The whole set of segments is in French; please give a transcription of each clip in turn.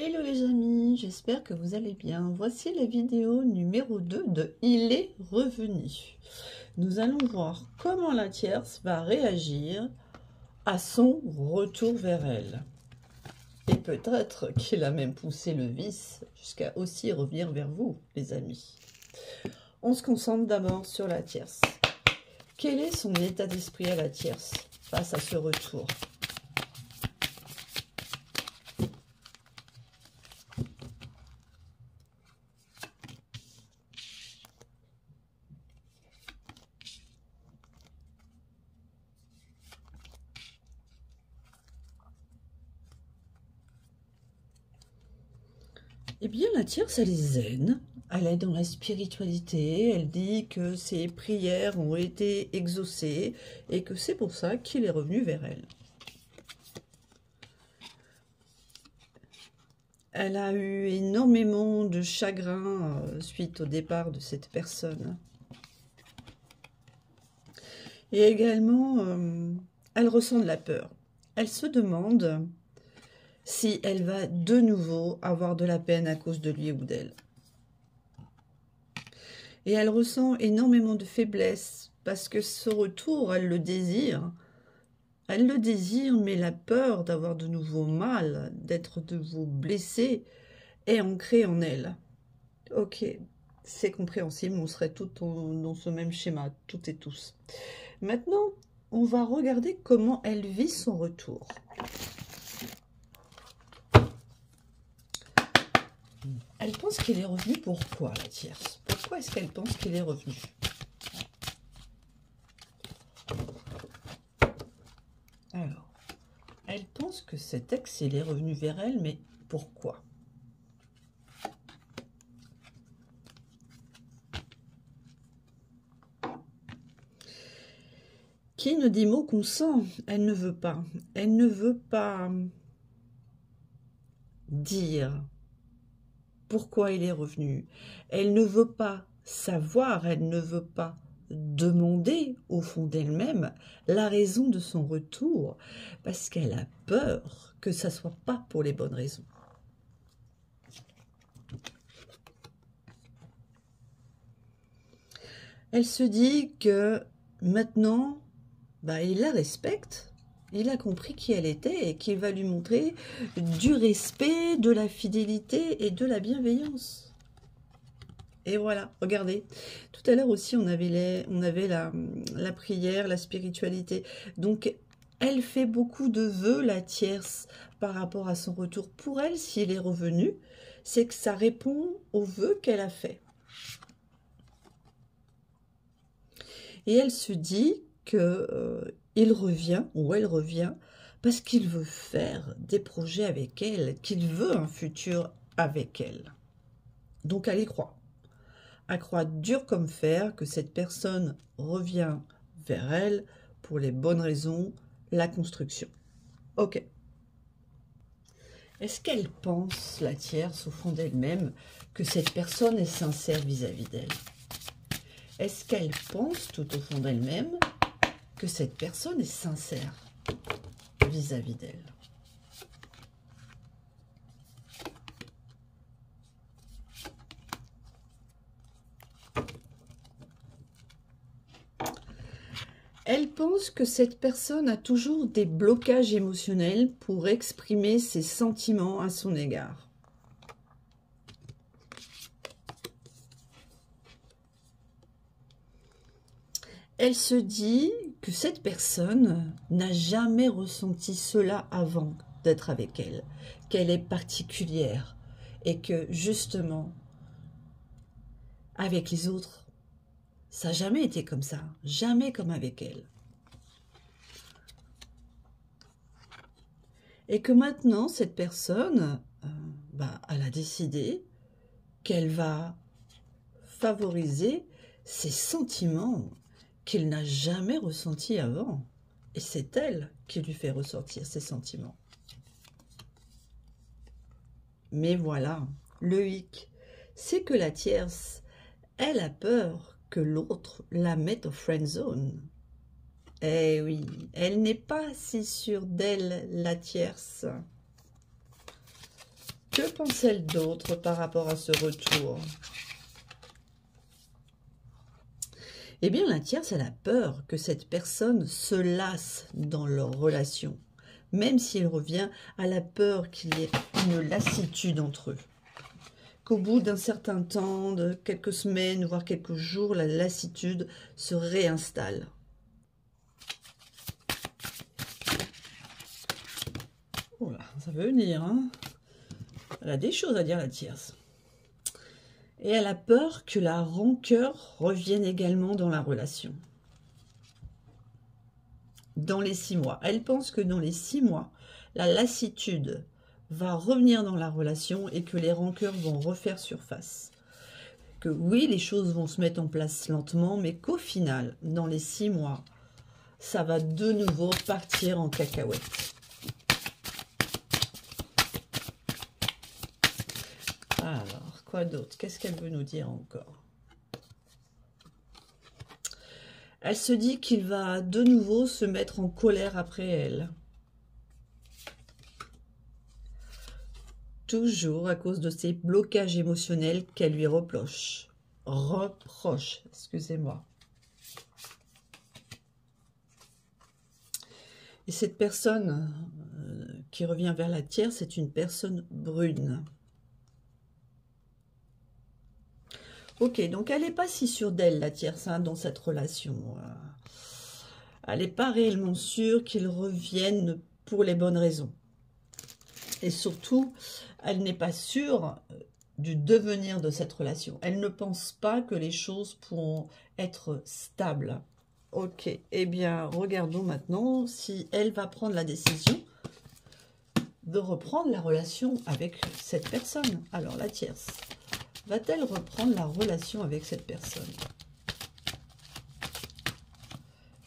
Hello les amis, j'espère que vous allez bien. Voici la vidéo numéro 2 de Il est revenu. Nous allons voir comment la tierce va réagir à son retour vers elle. Et peut-être qu'il a même poussé le vice jusqu'à aussi revenir vers vous, les amis. On se concentre d'abord sur la tierce. Quel est son état d'esprit à la tierce face à ce retour ? Eh bien, la tierce, elle est zen, elle est dans la spiritualité, elle dit que ses prières ont été exaucées et que c'est pour ça qu'il est revenu vers elle. Elle a eu énormément de chagrin suite au départ de cette personne. Et également, elle ressent de la peur. Elle se demande si elle va de nouveau avoir de la peine à cause de lui ou d'elle. Et elle ressent énormément de faiblesse parce que ce retour, elle le désire. Elle le désire, mais la peur d'avoir de nouveau mal, d'être de nouveau blessée, est ancrée en elle. Ok, c'est compréhensible, on serait toutes dans ce même schéma, toutes et tous. Maintenant, on va regarder comment elle vit son retour. Elle pense qu'il est revenu pourquoi, la tierce? Pourquoi est-ce qu'elle pense qu'il est revenu? Alors, elle pense que cet ex, il est revenu vers elle, mais pourquoi? Qui ne dit mot consent? Elle ne veut pas. Elle ne veut pas dire pourquoi il est revenu. Elle ne veut pas savoir, elle ne veut pas demander au fond d'elle-même la raison de son retour, parce qu'elle a peur que ça ne soit pas pour les bonnes raisons. Elle se dit que maintenant, il la respecte. Il a compris qui elle était et qu'il va lui montrer du respect, de la fidélité et de la bienveillance. Et voilà, regardez. Tout à l'heure aussi, on avait la prière, la spiritualité. Donc, elle fait beaucoup de vœux, la tierce, par rapport à son retour. Pour elle, s'il est revenu, c'est que ça répond aux vœux qu'elle a fait. Et elle se dit que il revient, ou elle revient, parce qu'il veut faire des projets avec elle, qu'il veut un futur avec elle. Donc elle y croit. Elle croit dur comme fer que cette personne revient vers elle pour les bonnes raisons, la construction. Ok. Est-ce qu'elle pense, la tierce, au fond d'elle-même, que cette personne est sincère vis-à-vis d'elle? Est-ce qu'elle pense, tout au fond d'elle-même, que cette personne est sincère vis-à-vis d'elle? Elle pense que cette personne a toujours des blocages émotionnels pour exprimer ses sentiments à son égard. Elle se dit que cette personne n'a jamais ressenti cela avant d'être avec elle, qu'elle est particulière et que justement, avec les autres, ça n'a jamais été comme ça, jamais comme avec elle. Et que maintenant, cette personne, elle a décidé qu'elle va favoriser ses sentiments qu'il n'a jamais ressentis avant. Et c'est elle qui lui fait ressortir ses sentiments. Mais voilà, le hic, c'est que la tierce, elle a peur que l'autre la mette au friend zone. Eh oui, elle n'est pas si sûre d'elle, la tierce. Que pense-elle d'autre par rapport à ce retour? Eh bien, la tierce, elle a peur que cette personne se lasse dans leur relation. Même si elle revient, elle a peur qu'il y ait une lassitude entre eux. Qu'au bout d'un certain temps, de quelques semaines, voire quelques jours, la lassitude se réinstalle. Oh là, ça veut venir, hein? Elle a des choses à dire, la tierce. Et elle a peur que la rancœur revienne également dans la relation. Dans les 6 mois. Elle pense que dans les 6 mois, la lassitude va revenir dans la relation et que les rancœurs vont refaire surface. Que oui, les choses vont se mettre en place lentement, mais qu'au final, dans les 6 mois, ça va de nouveau partir en cacahuète. Alors, quoi d'autre? Qu'est-ce qu'elle veut nous dire encore? Elle se dit qu'il va de nouveau se mettre en colère après elle. Toujours à cause de ces blocages émotionnels qu'elle lui reproche. Excusez-moi. Et cette personne qui revient vers la tierce, c'est une personne brune. Ok, donc elle n'est pas si sûre d'elle, la tierce, hein, dans cette relation. Elle n'est pas réellement sûre qu'ils reviennent pour les bonnes raisons. Et surtout, elle n'est pas sûre du devenir de cette relation. Elle ne pense pas que les choses pourront être stables. Ok, eh bien, regardons maintenant si elle va prendre la décision de reprendre la relation avec cette personne. Alors, la tierce, va-t-elle reprendre la relation avec cette personne?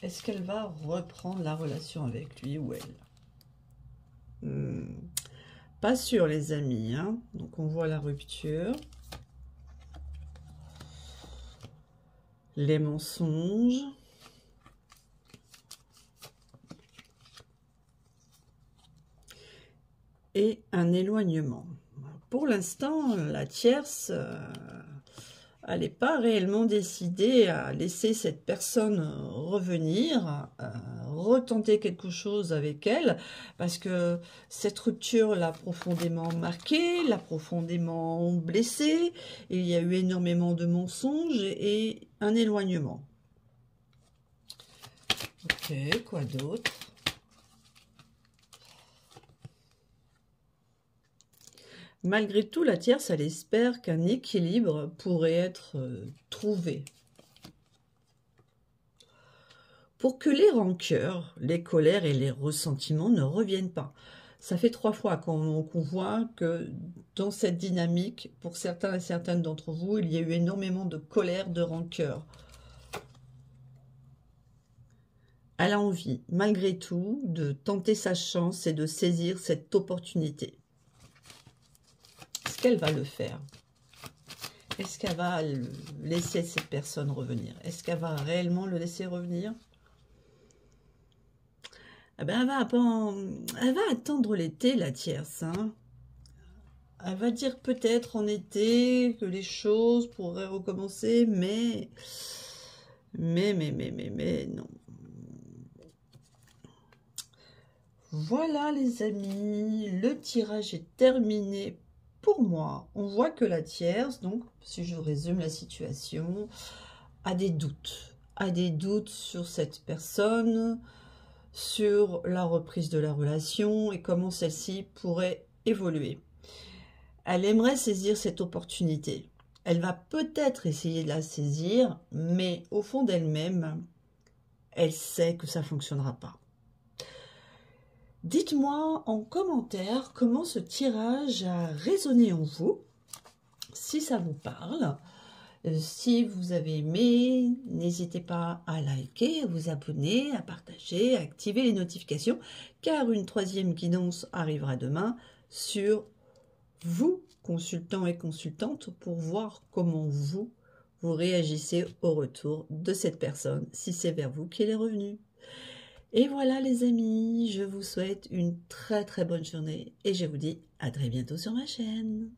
Est-ce qu'elle va reprendre la relation avec lui ou elle? Pas sûr, les amis, hein. Donc, on voit la rupture. Les mensonges. Et un éloignement. Pour l'instant, la tierce, elle n'est pas réellement décidée à laisser cette personne revenir, retenter quelque chose avec elle, parce que cette rupture l'a profondément marquée, l'a profondément blessée, et il y a eu énormément de mensonges et un éloignement. Ok, quoi d'autre? Malgré tout, la tierce, elle espère qu'un équilibre pourrait être trouvé. Pour que les rancœurs, les colères et les ressentiments ne reviennent pas. Ça fait 3 fois qu'on voit que dans cette dynamique, pour certains et certaines d'entre vous, il y a eu énormément de colère, de rancœur. Elle a envie, malgré tout, de tenter sa chance et de saisir cette opportunité. Est-ce qu'elle va le faire? Est-ce qu'elle va laisser cette personne revenir? Est-ce qu'elle va réellement le laisser revenir? Eh ben, elle va attendre l'été, la tierce. Hein. Elle va dire peut-être en été que les choses pourraient recommencer, mais non. Voilà, les amis, le tirage est terminé. Pour moi, on voit que la tierce, donc, si je résume la situation, a des doutes sur cette personne, sur la reprise de la relation et comment celle-ci pourrait évoluer. Elle aimerait saisir cette opportunité. Elle va peut-être essayer de la saisir, mais au fond d'elle-même, elle sait que ça ne fonctionnera pas. Dites-moi en commentaire comment ce tirage a résonné en vous, si ça vous parle. Si vous avez aimé, n'hésitez pas à liker, à vous abonner, à partager, à activer les notifications, car une 3e guidance arrivera demain sur vous, consultants et consultantes, pour voir comment vous réagissez au retour de cette personne, si c'est vers vous qu'elle est revenue. Et voilà les amis, je vous souhaite une très très bonne journée et je vous dis à très bientôt sur ma chaîne.